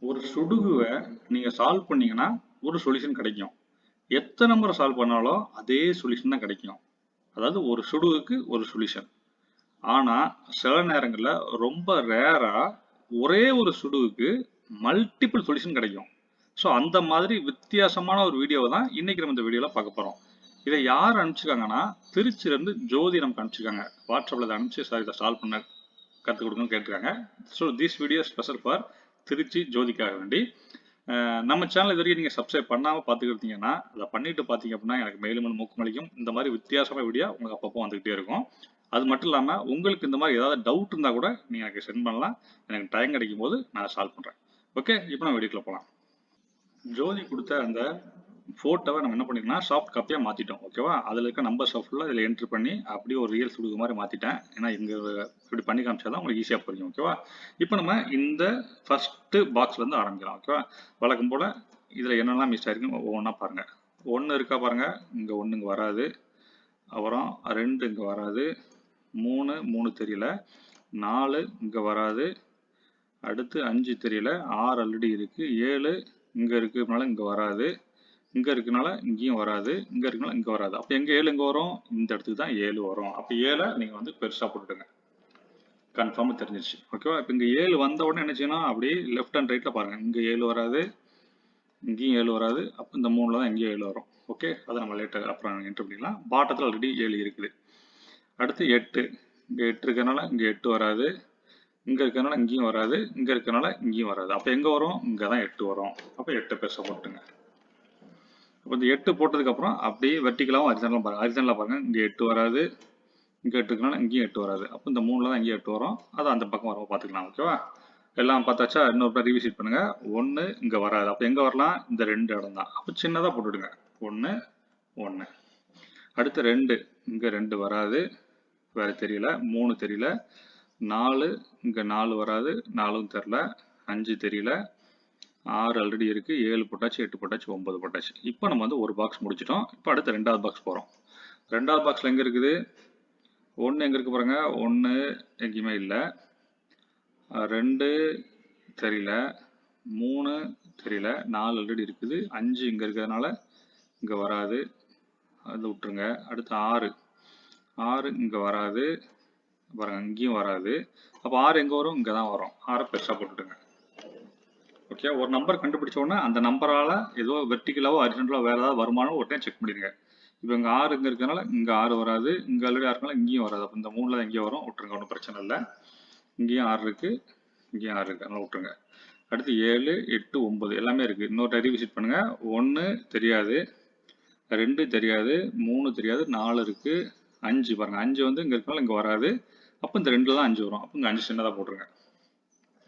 ஒரு சுடுகுவை நீங்க சால்வ் பண்ணீங்கன்னா ஒரு சொல்யூஷன் கிடைக்கும். எத்தனை முறை சால்வ் பண்ணாலும் அதே சொல்யூஷன் தான் கிடைக்கும். அதாவது ஒரு சுடுகுக்கு ஒரு சொல்யூஷன். ஆனா சில நேரங்கள்ல ரொம்ப ரேரா ஒரே ஒரு சுடுகுக்கு மல்டிபிள் சொல்யூஷன் கிடைக்கும். ஸோ அந்த மாதிரி வித்தியாசமான ஒரு வீடியோவை தான் இன்னைக்கு நம்ம இந்த வீடியோவில் பார்க்க போகிறோம். இதை யார் அனுப்பிச்சிருக்காங்கன்னா திருச்சியிலேருந்து ஜோதி நமக்கு அனுப்பிச்சிருக்காங்க. வாட்ஸ்அப்பில் இதை அனுப்பிச்சு சார் இதை சால்வ் பண்ண கற்றுக் கொடுக்கணும்னு கேட்டிருக்காங்க. So this video special for Trichy ஜோதிக்காக வேண்டி. நம்ம சேனல் இது வரைக்கும் நீங்கள் சப்ஸ்கிரைப் பண்ணாமல் பார்த்துக்கிட்டீங்கன்னா அதை பண்ணிட்டு பார்த்தீங்க அப்படின்னா எனக்கு மேலும் மூக்குமளிக்கும். இந்த மாதிரி வித்தியாசமான வீடியோ உங்களுக்கு அப்பப்போ வந்துகிட்டே இருக்கும். அது மட்டும் இல்லாமல் உங்களுக்கு இந்த மாதிரி ஏதாவது டவுட் இருந்தால் கூட நீங்கள் எனக்கு சென்ட் பண்ணலாம். எனக்கு டைம் கிடைக்கும் போது நான் சால்வ் பண்ணுறேன். ஓகே, இப்போ நம்ம வீடியோக்குள்ள போகலாம். ஜோதி கொடுத்த அந்த ஃபோட்டோவை நம்ம என்ன பண்ணிக்கலாம், சாஃப்ட் காப்பியாக மாற்றிட்டோம். ஓகேவா, அதில் இருக்க நம்பர்ஸ் ஃபுல்லாக இதில் என்ட்ரு பண்ணி அப்படியே ஒரு ரியல் சுடுகு மாதிரி மாற்றிட்டேன். ஏன்னா இங்கே இப்படி பண்ணி காமிச்சா தான் உங்களுக்கு ஈஸியாக புரியும். ஓகேவா, இப்போ நம்ம இந்த ஃபஸ்ட்டு பாக்ஸ்லேருந்து ஆரம்பிக்கலாம். ஓகேவா, வழக்கம் போல் இதில் என்னெல்லாம் மிஸ் ஆயிருக்குன்னு ஒவ்வொன்றா பாருங்கள். 1 இருக்கா பாருங்கள், இங்கே 1 இங்கே வராது. அப்புறம் 2 இங்கே வராது. 3 தெரியல. 4 இங்கே வராது. அடுத்து 5 தெரியல. 6 ஆல்ரெடி இருக்குது. 7 இங்கே இருக்கிறதுனால இங்கே வராது. இங்கே இருக்கனால இங்கேயும் வராது. இங்கே இருக்கனால இங்கே வராது. அப்போ எங்கே 7 இங்கே வரும், இந்த இடத்துக்கு தான் 7 வரும். அப்போ 7 நீங்கள் வந்து பெருசாக போட்டுடுங்க. கன்ஃபார்மாக தெரிஞ்சிருச்சு. ஓகேவா, இப்போ இங்கே 7 வந்த உடனே என்ன செய்யணும், அப்படியே லெஃப்ட் அண்ட் ரைட்டில் பாருங்கள். இங்கே 7 வராது, இங்கேயும் 7 வராது. அப்போ இந்த 3ல் தான் இங்கேயும் 7 வரும். ஓகே, அதை நம்ம லேட்டாக அப்புறம் என்ட்ரு பண்ணிக்கலாம். பாட்டத்தில் ஆல்ரெடி 7 இருக்குது. அடுத்து 8, இங்கே 8 இருக்கிறனால இங்கே 8 வராது. இங்கே இருக்கிறனால இங்கேயும் வராது. இங்கே இருக்கிறனால இங்கேயும் வராது. அப்போ எங்கே வரும், இங்கே தான் 8 வரும். அப்போ 8 பெருசாக போட்டுங்க. இப்போ இந்த 8 போட்டதுக்கப்புறம் அப்படியே வெர்டிக்கலாகவும் ஹரிசாண்டலாக பாருங்கள். ஹரிசாண்டலாக பாருங்கள், இங்கே 8 வராது. இங்கே 8 இருக்கனால இங்கேயும் 8 வராது. அப்போ இந்த 3ல் தான் இங்கேயும் 8 வரும். அதை அந்த பக்கம் வரும் பார்த்துக்கலாம். ஓகேவா, எல்லாம் பார்த்தாச்சா? இன்னொரு ரிவிசிட் பண்ணுங்கள். 1 இங்கே வராது. அப்போ எங்கே வரலாம், இந்த 2 இடம் தான். அப்போ சின்னதாக போட்டுவிடுங்க. 1 1. அடுத்து 2 இங்கே 2 வராது, வேறு தெரியல. 3 தெரியல. 4 இங்கே 4 வராது, 4ம் தெரில. 5 தெரியல. 6 ஆல்ரெடி இருக்குது. 7 போட்டாச்சு, 8 போட்டாச்சு, 9 போட்டாச்சு. இப்போ நம்ம வந்து ஒரு பாக்ஸ் முடிச்சிட்டோம். இப்போ அடுத்து 2வது பாக்ஸ் போகிறோம். 2வது பாக்ஸில் எங்கே இருக்குது, 1 எங்கே இருக்குது பாருங்க. 1 எங்கேயுமே இல்லை. 2 தெரியல. 3 தெரியல. 4 ஆல்ரெடி இருக்குது. 5 இங்கே இருக்கிறதுனால இங்கே வராது, அது விட்டுருங்க. அடுத்து 6 இங்கே வராது பாருங்க, இங்கேயும் வராது. அப்போ 6 எங்கே வரும், இங்கே தான் வரும். 6 பெருசாக போட்டுடுங்க. ஓகே, ஒரு நம்பர் கண்டுபிடிச்ச உடனே அந்த நம்பரால் ஏதோ வெர்டிக்கலாவோ ஹரிசாண்டலாவோ வேறு ஏதாவது வருமானம் ஒரு டைம் செக் பண்ணிடுங்க. இப்போ இங்கே 6 இங்கே இருக்கிறனால இங்கே 6 வராது. இங்கே ஆல்ரெடி 6 இருக்கனால இங்கேயும் வராது. அப்போ இந்த 3ல் தான் எங்கேயும் வரும், விட்டுருங்க. ஒன்றும் பிரச்சனை இல்லை. இங்கேயும் 6 இருக்குது, இங்கேயும் 6 இருக்குது, அதனால் விட்டுருங்க. அடுத்து 7 8 9 எல்லாமே இருக்குது. இன்னொரு ரிவிசிட் பண்ணுங்கள். 1 தெரியாது, 2 தெரியாது, 3 தெரியாது, 4 இருக்குது, 5 பாருங்கள். 5 வந்து இங்கே இருக்கனால இங்கே வராது. அப்போ இந்த 2ல் தான் 5 வரும். அப்போ இங்கே 5 சின்னதாக போட்டுருங்க.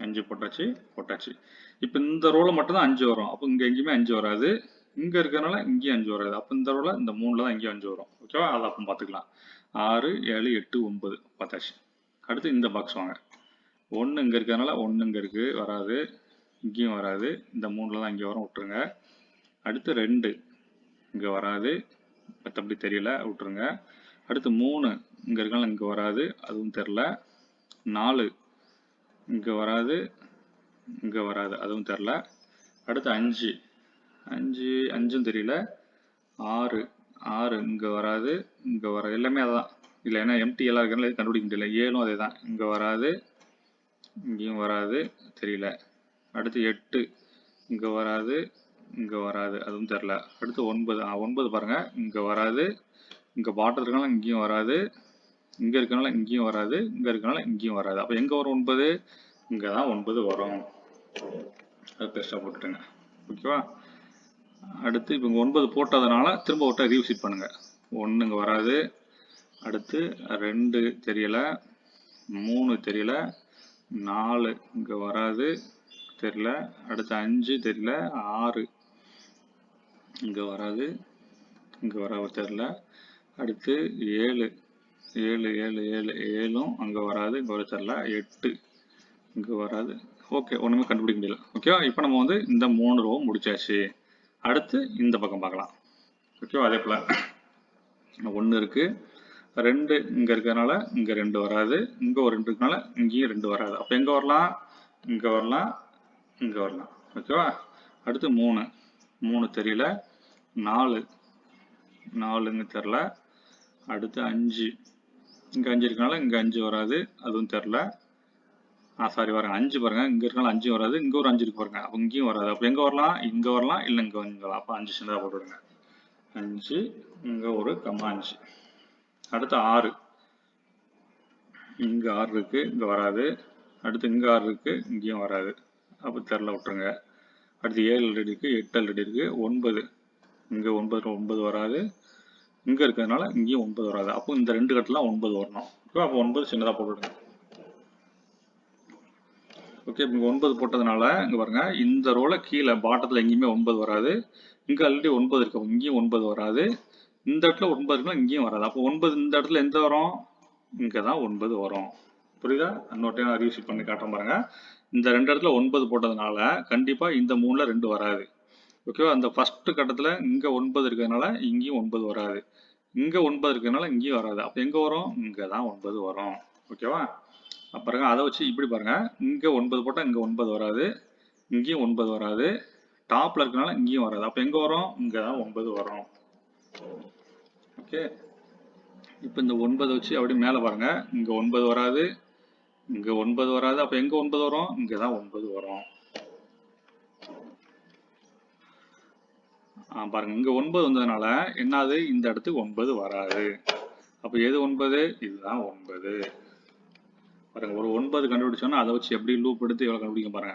5 போட்டாச்சு. இப்போ இந்த ரோவில் மட்டும்தான் 5 வரும். அப்போ இங்கே எங்கேயுமே 5 வராது. இங்கே இருக்கிறனால இங்கேயும் 5 வராது. அப்போ இந்த ரோவில் இந்த 3ல் தான் இங்கேயும் 5 வரும். ஓகேவா, அதை அப்போ பார்த்துக்கலாம். 6 7 8 9 பார்த்தாச்சு. அடுத்து இந்த பாக்ஸ் வாங்க. 1 இங்கே இருக்கிறதுனால 1 இங்கே இருக்குது, வராது. இங்கேயும் வராது. இந்த 3ல் தான் இங்கே வரும், விட்டுருங்க. அடுத்து 2 இங்கே வராது, மற்றபடி தெரியல, விட்டுருங்க. அடுத்து 3 இங்கே இருக்கனால இங்கே வராது, அதுவும் தெரில. 4 இங்கே வராது, இங்கே வராது, அதுவும் தெரில. அடுத்து 5ம் தெரியல. 6 இங்கே வராது, இங்கே வராது, எல்லாமே அதான் இல்லை. ஏன்னா எம்டி எல்லாம் இருக்கிறனால எதுவும் கண்டுபிடிக்க முடியல. 7ம் அதே தான், இங்கே வராது, இங்கேயும் வராது, தெரியல. அடுத்து 8 இங்கே வராது, இங்கே வராது, அதுவும் தெரில. அடுத்து 9 பாருங்கள், இங்கே வராது. இங்கே பாட்டில் இருக்கனால இங்கேயும் வராது. இங்கே இருக்கனால இங்கேயும் வராது. இங்கே இருக்கனால இங்கேயும் வராது. அப்போ எங்கே வரும் 9, இங்கே தான் 9 வரும். அது பெருசாக போட்டுட்டுங்க. ஓகேவா, அடுத்து இப்போ 9 போட்டதுனால திரும்ப விட்ட ரீவிசிட் பண்ணுங்கள். 1 இங்கே வராது. அடுத்து 2 தெரியல. 3 தெரியல. 4 இங்கே வராது, தெரியல. அடுத்து 5 தெரியல. 6 இங்கே வராது, இங்கே வராது, தெரியல. அடுத்து 7 7ம் அங்கே வராது, இங்கே வர தெரியல. 8 இங்கே வராது. ஓகே, ஒன்றுமே கண்டுபிடிக்க முடியல. ஓகேவா, இப்போ நம்ம வந்து இந்த 3 ரோ முடிச்சாச்சு. அடுத்து இந்த பக்கம் பார்க்கலாம். ஓகேவா, அதே போல் 1 இருக்குது. 2 இங்கே இருக்கிறதுனால இங்கே 2 வராது. இங்கே ஒரு 2 இருக்கனால இங்கேயும் 2 வராது. அப்போ எங்கே வரலாம், இங்கே வரலாம், இங்கே வரலாம். ஓகேவா? அடுத்து 3 தெரியல. 4 தெரில. அடுத்து 5 இங்கே 5 இருக்கனால இங்கே 5 வராது, அதுவும் தெரில. சாரி பாருங்க 5 பாருங்க, இங்கே இருக்கனால 5 வராது, இங்கே ஒரு 5 இருக்கு பாருங்க, அப்போ இங்கேயும் வராது. அப்போ எங்கே வரலாம்? இங்கே வரலாம், இல்லை இங்கே வரலாம். அப்போ 5 சின்னதாக போட்டுவிடுங்க. 5 இங்கே ஒரு 5. அடுத்து 6 இங்கே 6 இருக்கு, இங்கே வராது. அடுத்து இங்கே 6 இருக்கு, இங்கேயும் வராது, அப்போ தெரில விட்டுருங்க. அடுத்து 7 ஆல்ரெடி இருக்கு, 8 ஆல்ரெடி இருக்கு, 9 இங்கே 9 வராது, இங்கே இருக்கிறதுனால இங்கேயும் 9 வராது. அப்போ இந்த 2 கட்டெலாம் 9 வரணும். அப்போ 9 சின்னதாக போட்டுவிடுங்க. ஓகே, இங்கே 9 போட்டதுனால இங்கே பாருங்க, இந்த ரோல கீழே பாட்டத்தில் எங்கேயுமே 9 வராது. இங்கே ஆல்ரெடி 9 இருக்கு, இங்கேயும் 9 வராது. இந்த இடத்துல 9 இருக்குன்னா இங்கேயும் வராது. அப்போ 9 இந்த இடத்துல எந்த வரும்? இங்கே தான் 9 வரும். புரியுதா? இன்னொரு டைம் ரீசீட் பண்ணி காட்டுறேன் பாருங்க. இந்த 2 இடத்துல 9 போட்டதுனால கண்டிப்பாக இந்த 3ல் 2 வராது. ஓகேவா? அந்த ஃபர்ஸ்ட் கட்டத்தில் இங்கே 9 இருக்கிறதுனால இங்கேயும் 9 வராது. இங்கே 9 இருக்கிறதுனால இங்கேயும் வராது. அப்போ எங்கே வரும்? இங்கே தான் 9 வரும். ஓகேவா? பாருங்க, அதை வச்சு இப்படி பாருங்க, இங்கே 9 போட்டால் இங்கே 9 வராது, இங்கேயும் 9 வராது, டாப்ல இருக்கனால இங்கேயும் வராது. அப்போ எங்கே வரும்? இங்கே தான் 9 வரும். ஓகே, இப்போ இந்த 9 வச்சு அப்படி மேலே பாருங்க, இங்கே 9 வராது, இங்கே 9 வராது. அப்போ எங்கே 9 வரும்? இங்கே தான் 9 வரும். பாருங்க, இங்கே 9 வந்ததுனால என்னது? இந்த இடத்துக்கு 9 வராது. அப்போ எது 9? இதுதான் 9. பாருங்க, ஒரு 9 கண்டுபிடிச்சோன்னா அதை வச்சு எப்படி லூப் எடுத்து எவ்வளோ கண்டுபிடிக்க பாருங்க.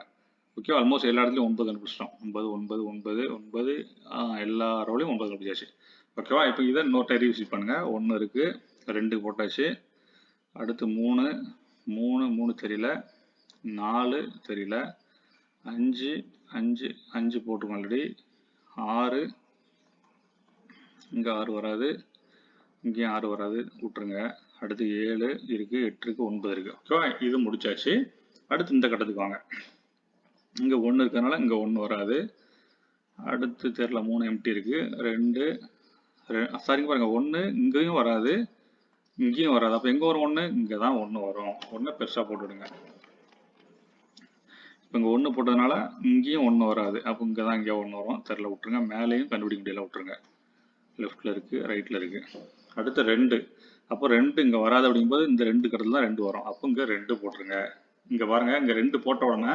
ஓகே, ஆல்மோஸ்ட் எல்லா இடத்துலையும் 9 கண்டுபிடிச்சிட்டோம். 9 எல்லா ரோலையும் 9 கண்டுபிடிச்சாச்சு. ஓகேவா? இப்போ இதை இன்னொரு டைம் ரிவிசிட் பண்ணுங்க. 1 இருக்கு, 2 போட்டாச்சு. அடுத்து 3 தெரியல, 4 தெரியல, 5 போட்டுருக்கோம் ஆல்ரெடி, 6 இங்கே 6 வராது, இங்கேயும் 6 வராது, விட்டுருங்க. அடுத்து 7 இருக்கு, 8 இருக்கு, 9 இருக்கு. ஓகேவா? இது முடிச்சாச்சு. அடுத்து இந்த கட்டத்துக்கு வாங்க. இங்கே 1 இருக்கிறதுனால இங்கே 1 வராது. அடுத்து தெரியல, 3 எம்டி இருக்கு, 2 சரிங்க பாருங்க, 1 இங்கேயும் வராது, இங்கேயும் வராது. அப்போ எங்கே வரும்? 1 இங்கே தான் 1 வரும். 1 பெருசாக போட்டுவிடுங்க. இப்போ இங்கே 1 போட்டதுனால இங்கேயும் 1 வராது. அப்போ இங்கே தான் இங்கே 1 வரும். தெரியல, விட்டுருங்க. மேலேயும் கண்டுபிடிக்க முடியல, விட்டுருங்க. லெஃப்டில் இருக்குது, ரைட்டில் இருக்குது. அடுத்து 2. அப்போ 2 இங்கே வராது. அப்படிங்கும்போது இந்த 2 கட்டத்தில் தான் 2 வரும். அப்போ இங்கே 2 போட்டுருங்க. இங்கே பாருங்க, இங்கே 2 போட்ட உடனே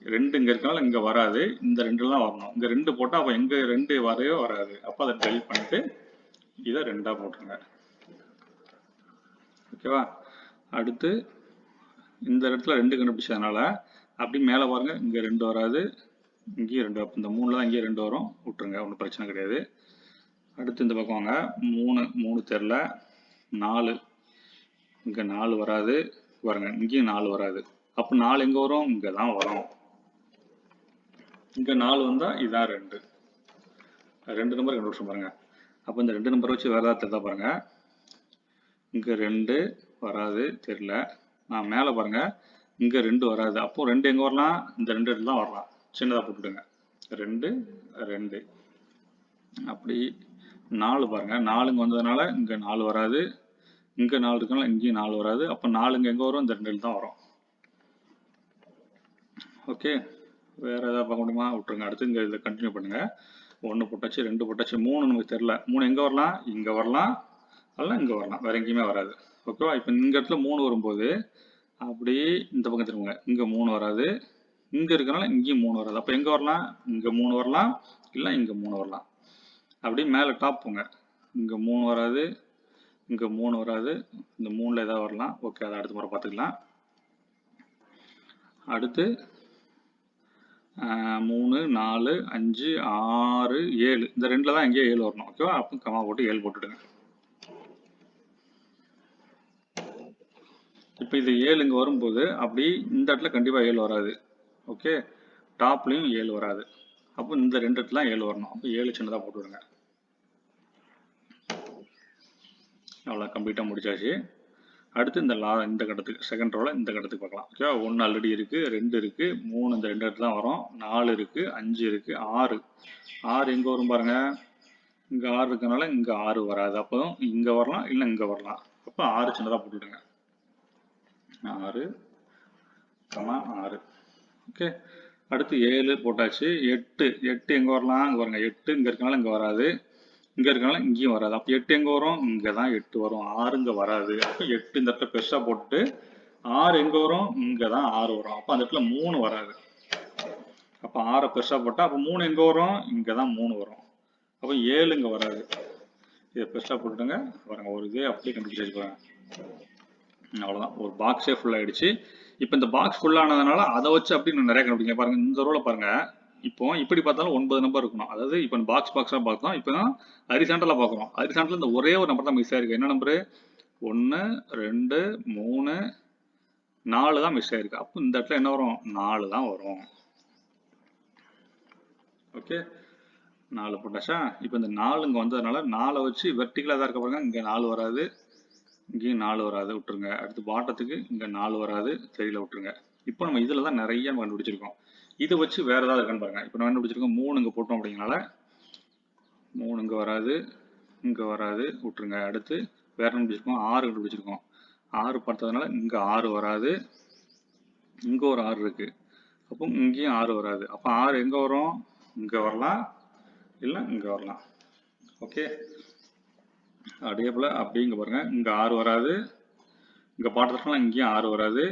2 இங்கே இருக்கனால இங்கே வராது, இந்த 2 தான் வரணும். இங்கே 2 போட்டால் அப்போ எங்கே 2 வரவே வராது. அப்போ அதை டெலிட் பண்ணிட்டு இதை 2ஆக போட்டுருங்க. ஓகேவா? அடுத்து இந்த இடத்துல 2 கண்டுபிடிச்சதுனால அப்படி மேலே பாருங்க, இங்கே 2 வராது, இங்கேயும் 2. அப்போ இந்த 3ல் தான் இங்கேயும் 2 வரும், விட்டுருங்க, ஒன்றும் பிரச்சனை கிடையாது. அடுத்து இந்த பக்கம் வாங்க. 3 தெரில, 4 இங்கே 4 வராது, பாருங்க இங்கேயும் 4 வராது. அப்போ 4 எங்கே வரும்? இங்கே தான் வரும். இங்கே 4 வந்தால் இதான் 2 நம்பர் கண்டுபிடிச்சோம் பாருங்க. அப்போ இந்த 2 நம்பர் வச்சு வேறு ஏதாவது தெரிதா பாருங்க. இங்கே 2 வராது, தெரில. மேலே பாருங்க, இங்கே 2 வராது. அப்போ 2 எங்கே வரலாம்? இந்த 2 இடத்துல தான் வரலாம். சின்னதாக போட்டுவிடுங்க. 2 அப்படி 4 பாருங்க, 4 இங்கே வந்ததுனால இங்கே 4 வராது, இங்கே 4 இருக்கனால இங்கேயும் 4 வராது. அப்போ 4 இங்கே எங்கே வரும்? இந்த 2 தான் வரும். ஓகே, வேறு ஏதாவது பார்க்க முடியுமா? விட்டுருங்க. அடுத்து இங்கே இதை கண்டினியூ பண்ணுங்க. 1 போட்டாச்சு, 2 போட்டாச்சு, 3 நமக்கு தெரில. 3 எங்கே வரலாம்? இங்கே வரலாம், அதெல்லாம் இங்கே வரலாம், வேறு எங்கேயுமே வராது. ஓகேவா? இப்போ இந்த இடத்துல 3 வரும்போது அப்படியே இந்த பக்கம் திரும்புங்க. இங்கே 3 வராது, இங்கே இருக்கனால இங்கேயும் 3 வராது. அப்போ எங்கே வரலாம்? இங்கே 3 வரலாம், இல்லை இங்கே 3 வரலாம். அப்படியே மேலே டாப் போங்க. இங்கே 3 வராது, இங்கே 3 வராது, இந்த 3ல் ஏதாவது வரலாம். ஓகே, அதை அடுத்த முறை பார்த்துக்கலாம். அடுத்து 3 4 5 6 7 இந்த 2ல் தான் எங்கேயோ 7 வரணும். ஓகேவா? அப்போ கமா போட்டு 7 போட்டுடுங்க. இப்போ இது 7 இங்கே வரும்போது அப்படி இந்த இடத்துல கண்டிப்பாக 7 வராது. ஓகே, டாப்லையும் 7 வராது. அப்போ இந்த 2 இடத்துல 7 வரணும். அப்போ 7 சின்னதாக போட்டுவிடுங்க. அவ்வளோ கம்ப்ளீட்டாக முடிச்சாச்சு. அடுத்து இந்த கட்டத்துக்கு செகண்ட் ரோவில் இந்த கட்டத்துக்கு பார்க்கலாம். ஓகே, 1 ஆல்ரெடி இருக்குது, 2 இருக்குது, 3 இந்த 2 இடத்துல தான் வரும், 4 இருக்குது, 5 இருக்குது, 6 எங்கே வரும் பாருங்க. இங்கே 6 இருக்கனால இங்கே 6 வராது. அப்போ இங்கே வரலாம், இல்லை இங்கே வரலாம். அப்போ 6 சின்னதாக போட்டுவிடுங்க. 6, 6. ஓகே, அடுத்து 7 போட்டாச்சு. 8 எங்கே வரலாம்? இங்கே பாருங்க 8 இங்கே இருக்கனால இங்கே வராது. இங்கே இருக்கனால இங்கேயும் வராது. அப்போ 8 எங்கே வரும்? இங்கே தான் 8 வரும். 6 இங்கே வராது. அப்போ 8 இந்த இடத்துல பெருசாக போட்டுட்டு 6 எங்கே வரும்? இங்கே தான் 6 வரும். அப்போ அந்த இடத்துல 3 வராது. அப்போ 6 பெருசாக போட்டால் அப்போ 3 எங்கே வரும்? இங்கே தான் 3 வரும். அப்போ 7 இங்கே வராது. இதை பெருசாக போட்டுட்டுங்க பாருங்க, ஒரு இதே அப்படியே கண்டுபிடிச்சு வச்சுக்கோங்க. அவ்வளோதான், ஒரு பாக்ஸே ஃபுல்லாகிடுச்சு. இப்போ இந்த பாக்ஸ் ஃபுல்லானதுனால அதை வச்சு அப்படி நிறைய கண்டுபிடிங்க. பாருங்க இந்த ரோவில் பாருங்க, இப்போ இப்படி பார்த்தாலும் 9 நம்பர் இருக்கணும். அதாவது இப்போ பாக்ஸாக பார்த்தோம், இப்போ தான் ஹரிசாண்டலாக பார்க்குறோம். ஹரிசாண்டல் இந்த ஒரே ஒரு நம்பர் தான் மிஸ் ஆயிருக்கு. என்ன நம்பரு? 1 2 3 4 தான் மிஸ் ஆயிருக்கு. அப்போ இந்த இடத்துல என்ன வரும்? 4 தான் வரும். ஓகே, 4 போட்டாச்சா? இப்போ இந்த 4 இங்கே வந்ததுனால 4 வச்சு வெர்டிகலாக தான் இருக்க பாருங்க. இங்கே 4 வராது, இங்கேயும் 4 வராது, விட்டுருங்க. அடுத்து பாட்டத்துக்கு இங்கே 4 வராது, தெரியல, விட்டுருங்க. இப்போ நம்ம இதில் தான் நிறைய கண்டுபிடிச்சிருக்கோம். இதை வச்சு வேறு ஏதாவது இருக்கான்னு பாருங்க. இப்போ நம்ம கண்டுபிடிச்சிருக்கோம் 3 இங்கே போட்டோம் அப்படிங்கனால 3 இங்கே வராது, இங்கே வராது, விட்டுருங்க. அடுத்து வேறு கண்டுபிடிச்சிருக்கோம் 6 கண்டுபிடிச்சிருக்கோம். 6 பார்த்ததுனால இங்கே 6 வராது, இங்கே ஒரு 6 இருக்குது. அப்போ இங்கேயும் 6 வராது. அப்போ 6 எங்கே வரும்? இங்கே வரலாம், இல்லை இங்கே வரலாம். ஓகே, அதே போல் அப்படி இங்கே பாருங்க, இங்கே 6 வராது, இங்கே பாட்டத்துலாம் இங்கேயும் 6 வராது,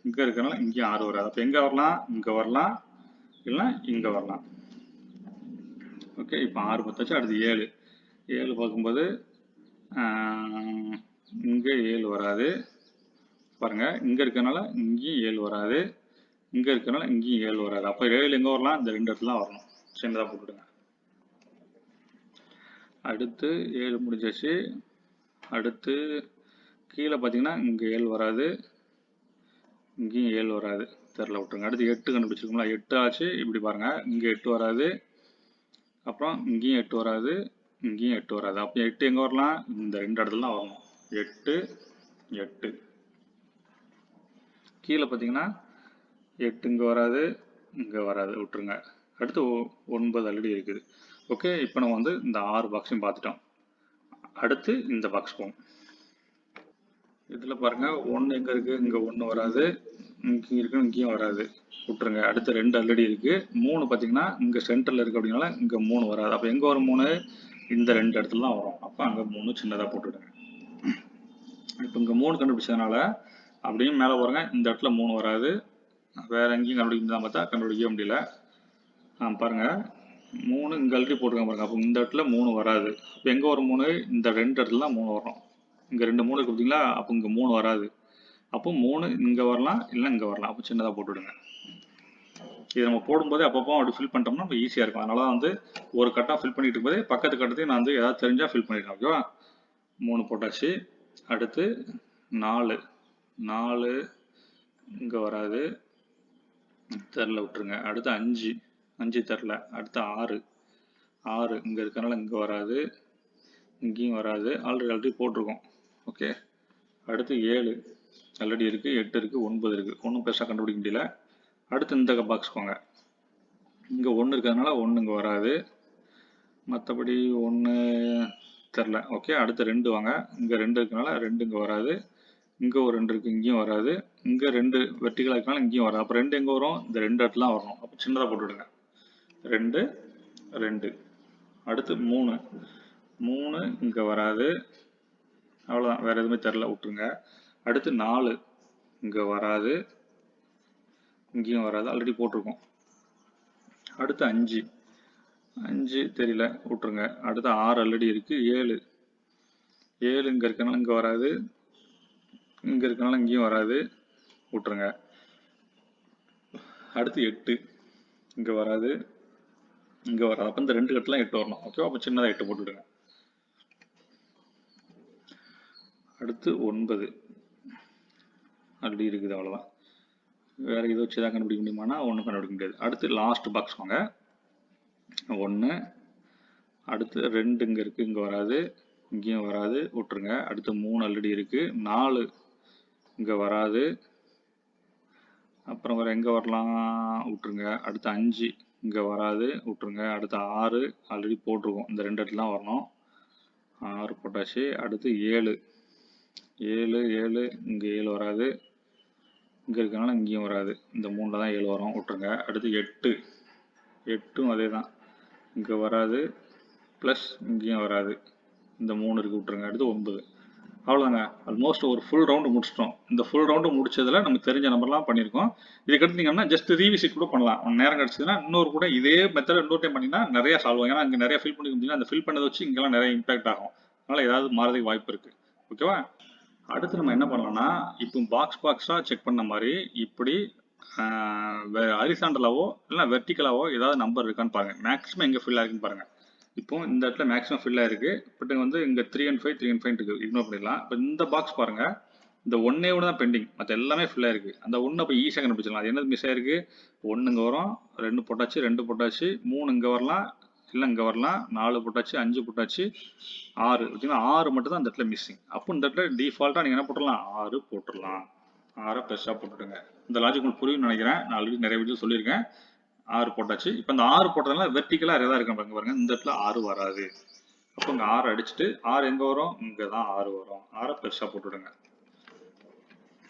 இங்கே இருக்கிறனால இங்கேயும் 6 வராது. அப்போ எங்கே வரலாம்? இங்கே வரலாம், இல்லை இங்கே வரலாம். ஓகே, இப்போ 6 பார்த்தாச்சு. அடுத்து 7 பார்க்கும்போது இங்கே 7 வராது பாருங்க, இங்கே இருக்கிறனால இங்கேயும் 7 வராது, இங்கே இருக்கிறனால இங்கேயும் 7 வராது. அப்போ 7 எங்கே வரலாம்? இந்த 2 இடத்துல வரணும். சின்னதாக போட்டுவிடுங்க. அடுத்து 7 முடிஞ்சாச்சு. அடுத்து கீழே பார்த்தீங்கன்னா இங்கே 7 வராது, இங்கேயும் 7 வராது, தெரில, விட்டுருங்க. அடுத்து 8 கண்டுபிடிச்சிருக்கோம்ல, 8 ஆச்சு. இப்படி பாருங்கள், இங்கே 8 வராது, அப்புறம் இங்கேயும் 8 வராது, இங்கேயும் 8 வராது. அப்போ 8 எங்கே வரலாம்? இந்த 2 இடத்துல தான் வரணும். 8 8. கீழே பார்த்தீங்கன்னா 8 இங்கே வராது, இங்கே வராது, விட்டுருங்க. அடுத்து 9 ஆல்ரெடி இருக்குது. ஓகே, இப்போ நம்ம வந்து இந்த 6 பாக்ஸையும் பார்த்துட்டோம். அடுத்து இந்த பாக்ஸ் போகும். இதில் பாருங்கள் 1 எங்கே இருக்குது? இங்கே 1 வராது, இங்கே இருக்குது, இங்கேயும் வராது, விட்டுருங்க. அடுத்து 2 ஆல்ரெடி இருக்குது. 3 பார்த்தீங்கன்னா இங்கே சென்டரில் இருக்குது அப்படின்னால இங்கே 3 வராது. அப்போ எங்கே வரும் 3? இந்த 2 இடத்துல தான் வரும். அப்போ அங்கே 3 சின்னதாக போட்டுவிடுங்க. இப்போ இங்கே 3 கண்டுபிடிச்சதுனால அப்படியும் மேலே பாருங்க, இந்த இடத்துல 3 வராது, வேற எங்கேயும் கண்டுபிடிக்கலாம் பார்த்தா கண்டுபிடிக்க முடியல. பாருங்கள் 3 இங்கே ஆல்ரெடி போட்டுருங்க பாருங்க. அப்போ இந்த இடத்துல 3 வராது. அப்போ எங்கே வரும் 3? இந்த 2 இடத்துல தான் 3 வரும். இங்கே 2 3 இருக்கு பார்த்தீங்களா? அப்போ இங்கே 3 வராது. அப்போ 3 இங்கே வரலாம், இல்லை இங்கே வரலாம். அப்போ சின்னதாக போட்டுவிடுங்க. இது நம்ம போடும்போது அப்பப்போ அப்படி ஃபில் பண்ணிட்டோம்னா நம்ம ஈஸியாக இருக்கும். அதனால தான் வந்து ஒரு கட்டாக ஃபில் பண்ணிட்டு இருக்கும்போதே பக்கத்து கட்டத்தையும் நான் வந்து ஏதாவது தெரிஞ்சால் ஃபில் பண்ணிடுறேன். ஓகேவா? 3 போட்டாச்சு. அடுத்து 4 இங்கே வராது, தெரில, விட்டுருங்க. அடுத்து 5 தெரில. அடுத்து 6 இங்கே இருக்கனால இங்கே வராது, இங்கேயும் வராது, ஆல்ரெடி போட்டிருக்கோம். ஓகே, அடுத்து 7 ஆல்ரெடி இருக்குது, 8 இருக்குது, 9 இருக்குது. ஒன்றும் பெருசாக கண்டுபிடிக்க முடியல. அடுத்து இந்த பாக்ஸ் போங்க. இங்கே 1 இருக்கிறதுனால 1 இங்கே வராது, மற்றபடி 1 தெரில. ஓகே, அடுத்து 2 வாங்க. இங்கே 2 இருக்கனால 2 இங்கே வராது, இங்கே ஒரு 2 இருக்குது, இங்கேயும் வராது, இங்கே 2 வெர்டிகலாக இருக்கனால இங்கேயும் வராது. அப்போ 2 எங்கே வரும்? இந்த 2 இடத்துல வரணும். அப்போ சின்னதாக போட்டுவிடுங்க. 2 2. அடுத்து 3 இங்கே வராது, அவ்வளோதான், வேறு எதுவுமே தெரில, விட்டுருங்க. அடுத்து 4 இங்கே வராது, இங்கேயும் வராது, ஆல்ரெடி போட்டிருக்கோம். அடுத்து 5 தெரியல, விட்டுருங்க. அடுத்து 6 ஆல்ரெடி இருக்குது. 7 இங்கே இருக்கனால இங்கே வராது, இங்கே இருக்கனால இங்கேயும் வராது, விட்டுருங்க. அடுத்து 8 இங்கே வராது, இங்கே வராது. அப்போ இந்த 2 கட்டெலாம் 8 வரணும். ஓகேவா? அப்போ சின்னதாக 8 போட்டுவிடுங்க. அடுத்து 9 ஆல்ரெடி இருக்குது, அவ்வளோதான். வேறு இதை வச்சு தான் கண்டுபிடிக்க முடியுமானா ஒன்றும் கண்டுபிடிக்க முடியாது. அடுத்து லாஸ்ட் பாக்ஸ் வாங்க. 1, அடுத்து 2 இங்கே இருக்குது, இங்கே வராது, இங்கேயும் வராது, விட்டுருங்க. அடுத்து 3 ஆல்ரெடி இருக்குது. 4 இங்கே வராது, அப்புறம் வேறு எங்கே வரலாம், விட்டுருங்க. அடுத்து 5 இங்கே வராது, விட்டுருங்க. அடுத்து 6 ஆல்ரெடி போட்டிருக்கோம், இந்த 2 இடத்துல தான் வரணும். 6 போட்டாச்சு. அடுத்து 7 இங்கே 7 வராது, இங்கே இருக்கனால இங்கேயும் வராது. இந்த 3ல் தான் 7 வரும், விட்டுருங்க. அடுத்து 8, 8ம் அதே தான், இங்கே வராது, ப்ளஸ் இங்கேயும் வராது, இந்த 3 இருக்கு, விட்டுருங்க. அடுத்து 9. அவ்வளோதாங்க. ஆல்மோஸ்ட் ஒரு ஃபுல் ரவுண்டு முடிச்சிட்டோம். இந்த ஃபுல் ரவுண்டு முடிச்சதுல நமக்கு தெரிஞ்ச நம்பர்லாம் பண்ணியிருக்கோம். இதுக்கு எடுத்தீங்கன்னா ஜஸ்ட் ரீவிசிட் கூட பண்ணலாம். நேரம் கிடச்சதுன்னா இன்னொரு கூட இதே மெத்தட் இன்னொரு டைம் பண்ணிங்கன்னா நிறைய சால்வ் ஆகும். ஏன்னா இங்கே நிறைய ஃபில் பண்ணிருந்தீங்கன்னா அந்த ஃபில் பண்ணதை வச்சு இங்கெல்லாம் நிறைய இம்பாக்ட் ஆகும். அதனால ஏதாவது மாறதுக்கு வாய்ப்பு இருக்கு. ஓகேவா? அடுத்து நம்ம என்ன பண்ணலாம்னா, இப்போ பாக்ஸாக செக் பண்ண மாதிரி இப்படி ஹரிசாண்டலாவோ இல்லை வெர்டிக்கலாவோ ஏதாவது நம்பர் இருக்கான்னு பாருங்க. மேக்ஸிமம் எங்கே ஃபில் ஆகுதுன்னு பாருங்க. இப்போ இந்த இடத்துல மேக்ஸிமம் ஃபில் ஆயிருக்கு. பட் வந்து இங்கே 3 and 5 3 and 5 இருக்கு, இக்னோர் பண்ணிடலாம். இப்போ இந்த பாக்ஸ் பாருங்க, இந்த ஒன்னே ஒன்று தான் பெண்டிங், மற்ற எல்லாமே ஃபில் ஆயிருக்கு. அந்த ஒன்று இப்போ ஈஸியாக கண்டுபிடிச்சிடலாம். அது என்னது மிஸ் ஆயிருக்கு? 1 இங்கே வரும், 2 போட்டாச்சு, 2 போட்டாச்சு, 3 இங்கே வரலாம், இல்லை இங்கே வரலாம், 4 போட்டாச்சு, 5 போட்டாச்சு, 6 பார்த்தீங்கன்னா 6 மட்டும் தான் இந்த இடத்துல மிஸ்ஸிங். அப்போ இந்த இடத்துல டிஃபால்ட்டாக நீங்கள் என்ன போட்டுடலாம்? 6 போட்டுடலாம். 6 பெருசாக போட்டுடுங்க. இந்த லாஜிக் உங்களுக்கு புரியும்னு நினைக்கிறேன். நான் ஆல்ரெடி நிறைய வீடியோ சொல்லியிருக்கேன். 6 போட்டாச்சு. இப்போ இந்த 6 போட்டதுனால வெர்டிக்கலாக எதாவது இருக்க பாருங்க, இந்த இடத்துல 6 வராது. அப்போ இங்கே 6 அடிச்சுட்டு 6 எங்கே வரும்? இங்கே தான் 6 வரும். 6 பெருசாக போட்டுவிடுங்க.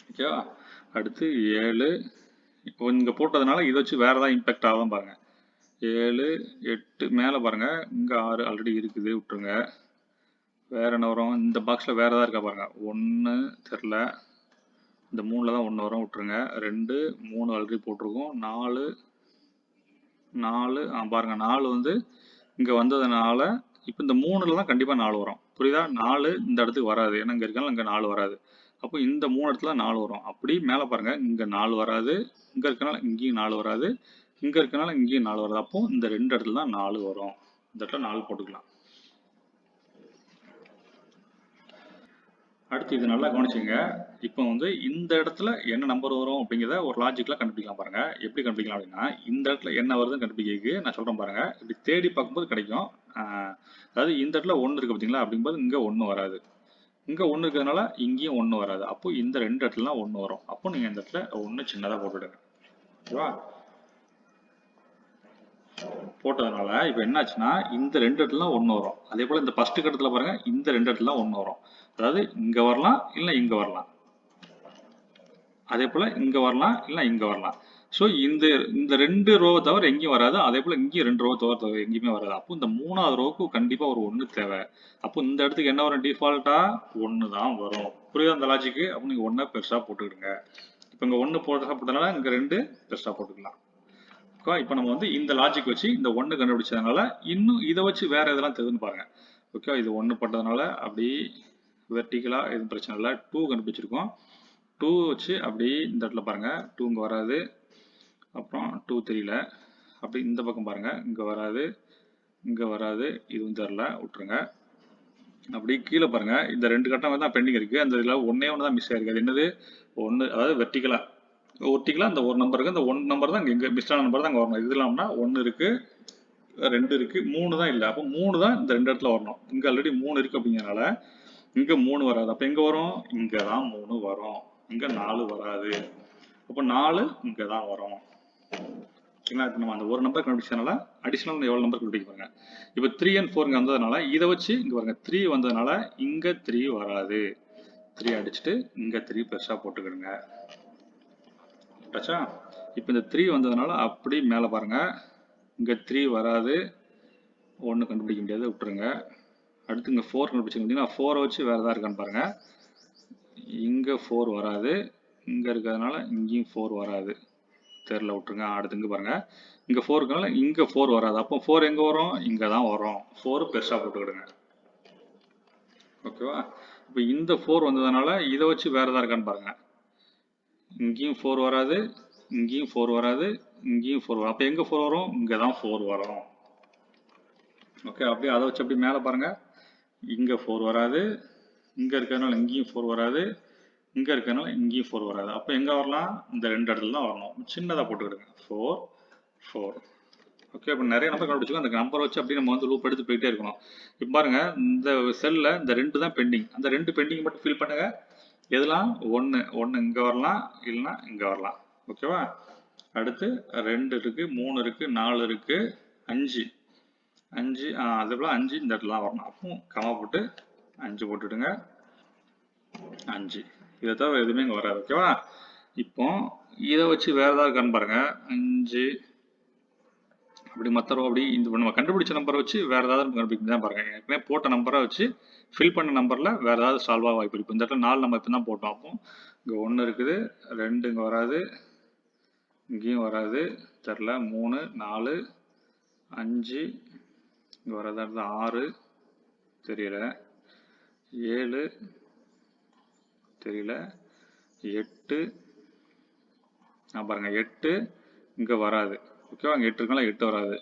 ஓகேவா? அடுத்து 7. இப்போ இங்கே போட்டதுனால இதை வச்சு வேறு ஏதாவது இம்பேக்ட் ஆகும் பாருங்க. 7 8 மேலே பாருங்க, இங்கே 6 ஆல்ரெடி இருக்குது, விட்டுருங்க. வேற என்ன வரும்? இந்த பாக்ஸில் வேறு ஏதாவது இருக்கா பாருங்க. 1 தெரில, இந்த 3ல் தான் 1 வரும், விட்டுருங்க. 2 3 ஆல்ரெடி போட்டிருக்கோம். 4 பாருங்க, 4 வந்து இங்கே வந்ததுனால இப்போ இந்த 3ல் தான் கண்டிப்பாக 4 வரும். புரியுதா? 4 இந்த இடத்துக்கு வராது, ஏன்னா இங்கே இருக்கனால இங்கே 4 வராது. அப்போ இந்த 3 இடத்துல 4 வரும். அப்படி மேலே பாருங்க, இங்கே 4 வராது, இங்கே இருக்கனால இங்கேயும் 4 வராது, இங்கே இருக்கனால இங்கேயும் 4 வராது. அப்போ இந்த 2 இடத்துல தான் 4 வரும். இந்த இடத்துல 4 போட்டுக்கலாம். அடுத்து இது நல்லா கவனிச்சுங்க. இப்போ வந்து இந்த இடத்துல என்ன நம்பர் வரும் அப்படிங்கிறத ஒரு லாஜிக்கலாக கண்டுபிடிக்கலாம் பாருங்க. எப்படி கண்டுபிடிக்கலாம் அப்படின்னா, இந்த இடத்துல என்ன வருதுன்னு கண்டுபிடிக்கிறதுக்கு நான் சொல்றேன் பாருங்க. இப்படி தேடி பார்க்கும்போது கிடைக்கும். அதாவது இந்த இடத்துல 1 இருக்கு பார்த்தீங்களா? அப்படிங்கும்போது இங்கே 1 வராது, இங்கே 1 இருக்கிறதுனால இங்கேயும் 1 வராது. அப்போ இந்த 2 இடத்துல தான் 1 வரும். அப்போ நீங்கள் இந்த இடத்துல 1 சின்னதாக போட்டுவிடுங்க. ஓகேவா? போட்டதுனால இப்போ என்னாச்சுன்னா இந்த 2 இடத்துல தான் 1 வரும். அதே போல் இந்த ஃபர்ஸ்ட் கட்டத்தில் பாருங்க, இந்த 2 இடத்துல தான் 1 வரும். அதாவது இங்கே வரலாம், இல்லை இங்கே வரலாம். அதே போல் இங்கே வரலாம், இல்லை இங்கே வரலாம். ஸோ இந்த 2 ரோவை தவிர எங்கேயும் வராது. அதே போல் இங்கேயும் 2 ரோவை தவிர எங்கேயுமே வராது. அப்போ இந்த 3வது ரோவுக்கு கண்டிப்பாக ஒரு 1 தேவை. அப்போ இந்த இடத்துக்கு என்ன வரும்? டிஃபால்ட்டாக 1 தான் வரும். புரியுதா அந்த லாஜிக்கு? அப்போ நீங்கள் 1 பெருசாக போட்டுக்கிடுங்க. இப்போ இங்கே 1 பெருசாக போட்டதுனால இங்கே 2 பெருசாக போட்டுக்கலாம். இப்போ நம்ம வந்து இந்த லாஜிக் வச்சு இந்த 1 கண்டுபிடிச்சதுனால இன்னும் இதை வச்சு வேற எதெல்லாம் தெரியுதுன்னு பாருங்க. ஓகே, இது 1 போட்டதுனால அப்படி வெர்டிக்கலாக எதுவும் பிரச்சனை இல்லை. 2 கண்டுபிடிச்சிருக்கோம். 2 வச்சு அப்படி இந்த இடத்துல பாருங்க, 2 இங்கே வராது, அப்புறம் 2 தெரியல. அப்படி இந்த பக்கம் பாருங்க, இங்கே வராது, இங்கே வராது, இதுவும் தெரில, விட்டுருங்க. அப்படி கீழே பாருங்க, இந்த 2 கட்டம் தான் பெண்டிங் இருக்கு. அந்த இதில் ஒன்னே ஒன்று தான் மிஸ் ஆயிருக்கு. அது என்னது? 1, அதாவது வெர்டிக்கலா இந்த ஒரு நம்பர் இருக்கு, அந்த 1 நம்பர் தான் இங்கே மிஸ் ஆன நம்பர் தான் இங்கே வரணும். இது இல்லாமல்னா 1 இருக்கு, 2 இருக்கு, 3 தான் இல்லை. அப்போ 3 தான் இந்த 2 இடத்துல வரணும். இங்கே ஆல்ரெடி 3 இருக்கு அப்படிங்கிறனால இங்கே 3 வராது. அப்போ எங்கே வரும்? இங்கே தான் 3 வரும், இங்கே 4 வராது. அப்போ 4 இங்கே தான் வரும். ஓகேங்களா? இப்போ நம்ம அந்த ஒரு நம்பர் கண்டுபிடிச்சதுனால அடிஷனல் எவ்வளோ நம்பர் கண்டுபிடிப்பாங்க. இப்போ 3 and 4 இங்கே வந்ததுனால இதை வச்சு இங்கே பாருங்க, 3 வந்ததுனால இங்கே 3 வராது. 3 அடிச்சுட்டு இங்கே 3 பெருசாக போட்டுக்கிடுங்க. ஆச்சா? இப்போ இந்த 3 வந்ததுனால அப்படி மேலே பாருங்க, இங்கே 3 வராது, 1 கண்டுபிடிக்க முடியாது, விட்டுருங்க. அடுத்து இங்கே 4 கண்டுபிடிச்சிங்க அப்படின்னா 4 வச்சு வேறு எதாவது இருக்கான்னு பாருங்க. இங்கே 4 வராது, இங்கே இருக்கிறதுனால இங்கேயும் 4 வராது, தெரில, விட்டுருங்க. அடுத்து இங்கே பாருங்க, இங்கே 4 இருக்கனால இங்கே 4 வராது. அப்போ 4 எங்கே வரும்? இங்கே தான் வரும். 4 பெருசாக போட்டுக்கிடுங்க. ஓகேவா? இப்போ இந்த 4 வந்ததுனால இதை வச்சு வேறு எதாவது இருக்கான்னு பாருங்க. இங்கேயும் 4 வராது, இங்கேயும் 4 வராது, இங்கேயும் 4 வரும். அப்போ எங்கே 4 வரும்? இங்கே தான் 4 வரும். ஓகே, அப்படியே அதை வச்சு அப்படி மேலே பாருங்க, இங்கே 4 வராது, இங்கே இருக்கிறதுனால இங்கேயும் 4 வராது, இங்கே இருக்கிறதுனால இங்கேயும் 4 வராது. அப்போ எங்கே வரலாம்? இந்த 2 இடத்துல தான் வரணும். சின்னதாக போட்டுக்கிடுங்க, 4 4. ஓகே, இப்போ நிறைய நம்பர் கண்டுபிடிச்சிக்கோ. அந்த நம்பரை வச்சு அப்படி நம்ம வந்து லூப் எடுத்து போயிட்டே இருக்கணும். இப்போ பாருங்க, இந்த செல்லில் இந்த 2 தான் பெண்டிங். அந்த 2 பெண்டிங் மட்டும் ஃபில் பண்ணுங்க. எதெல்லாம்? 1 இங்கே வரலாம், இல்லைன்னா இங்கே வரலாம். ஓகேவா? அடுத்து 2 இருக்கு, 3 இருக்கு, 4 இருக்கு, 5 அதே போல் 5 இந்த இடத்துல தான் வரணும். அப்போ கமா போட்டு 5 போட்டுவிடுங்க. 5 இதை தவிர எதுவுமே இங்கே வராது. ஓகேவா? இப்போ இதை வச்சு வேற ஏதாவது இருக்கான்னு பாருங்க. 5 அப்படி மற்ற ரோ அப்படி இந்த நம்ம கண்டுபிடிச்ச நம்பரை வச்சு வேற ஏதாவது நம்ம கண்டுபிடிக்க தான் பாருங்க. ஏற்கனவே போட்ட நம்பரை வச்சு ஃபில் பண்ண நம்பர்ல வேற ஏதாவது சால்வ் ஆக வாய்ப்பு இருக்கு. இந்த இடத்துல 4 நம்ம இப்போ தான் போட்டோம். அப்போ இங்கே 1 இருக்குது, 2 இங்கே வராது, இங்கேயும் வராது, தெரில 3 4 5 இங்கே வரதா இருந்தால் 6 தெரியல, 7 தெரியல, 8 பாருங்க 8 இங்கே வராது. ஓகேவா, அங்கே 8 இருக்கலாம், 8 வராது.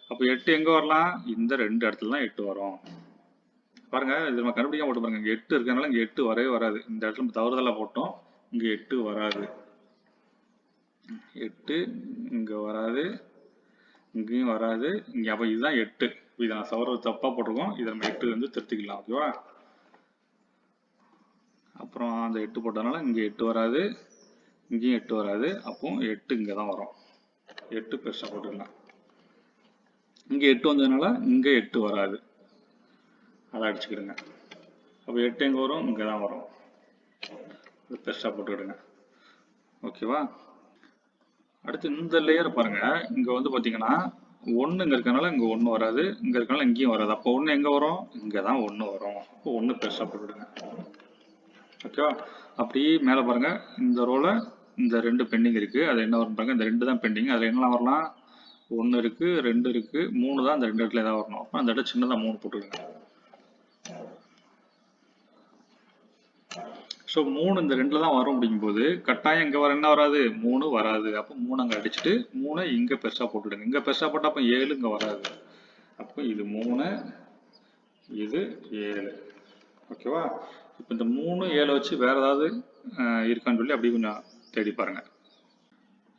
அப்போ 8 எங்கே வரலாம்? இந்த 2 இடத்துல தான் 8 வரும். பாருங்க, இது நம்ம கண்டுபிடிக்காம போட்டு பாருங்க. இங்கே 8 இருக்கிறதுனால இங்கே 8 வரவே வராது. இந்த இடத்துல நம்ம தவறுதலாக போட்டோம், இங்கே 8 வராது. 8 இங்கே வராது, இங்கேயும் வராது, இங்கே. அப்போ இதுதான் 8. இதை நான் தப்பாக போட்டிருக்கோம். இதை நம்ம 8 வந்து திருத்திக்கலாம். ஓகேவா, அப்புறம் அந்த 8 போட்டதுனால இங்கே 8 வராது, இங்கேயும் 8 வராது. அப்போ 8 இங்கே தான் வரும். 8 பெருசாக போட்டுக்கலாம். இங்கே 8 வந்ததுனால இங்கே 8 வராது, அதை அடிச்சுக்கிடுங்க. அப்போ 8 எங்கே வரும்? இங்கே தான் வரும். அது பெருசாக போட்டுக்கிடுங்க. ஓகேவா, அடுத்து இந்த லேயர் பாருங்க. இங்கே வந்து பார்த்தீங்கன்னா 1 இங்கே இருக்கனால இங்கே 1 வராது, இங்கே இருக்கனால இங்கேயும் வராது. அப்போ 1 எங்கே வரும்? இங்கே தான் 1 வரும். அப்போ 1 பெருசாக போட்டுக்கிடுங்க. ஓகேவா, அப்படியே மேலே பாருங்க. இந்த ரோல இந்த 2 பெண்டிங் இருக்குது. அது என்ன வரும் பாருங்க. இந்த 2 தான் பெண்டிங். அதில் என்னெல்லாம் வரலாம்? 1 இருக்குது, 2 இருக்குது, 3 தான். அந்த 2 இடத்துல ஏதாவது வரணும். அப்போ அந்த இடத்துல சின்னதாக 3 போட்டுருங்க. ஸோ 3 இந்த 2ல் தான் வரும். அப்படிங்கும்போது கட்டாயம் இங்கே வர என்ன வராது? 3 வராது. அப்போ 3 அங்கே அடிச்சுட்டு 3 இங்கே பெருசாக போட்டுடுங்க. இங்கே பெருசாக போட்டால் அப்போ 7 இங்கே வராது. அப்போ இது 3, இது 7. ஓகேவா, இப்போ இந்த 3 7 வச்சு வேற ஏதாவது இருக்கான்னு சொல்லி அப்படி கொஞ்சம் தேடி பாருங்க.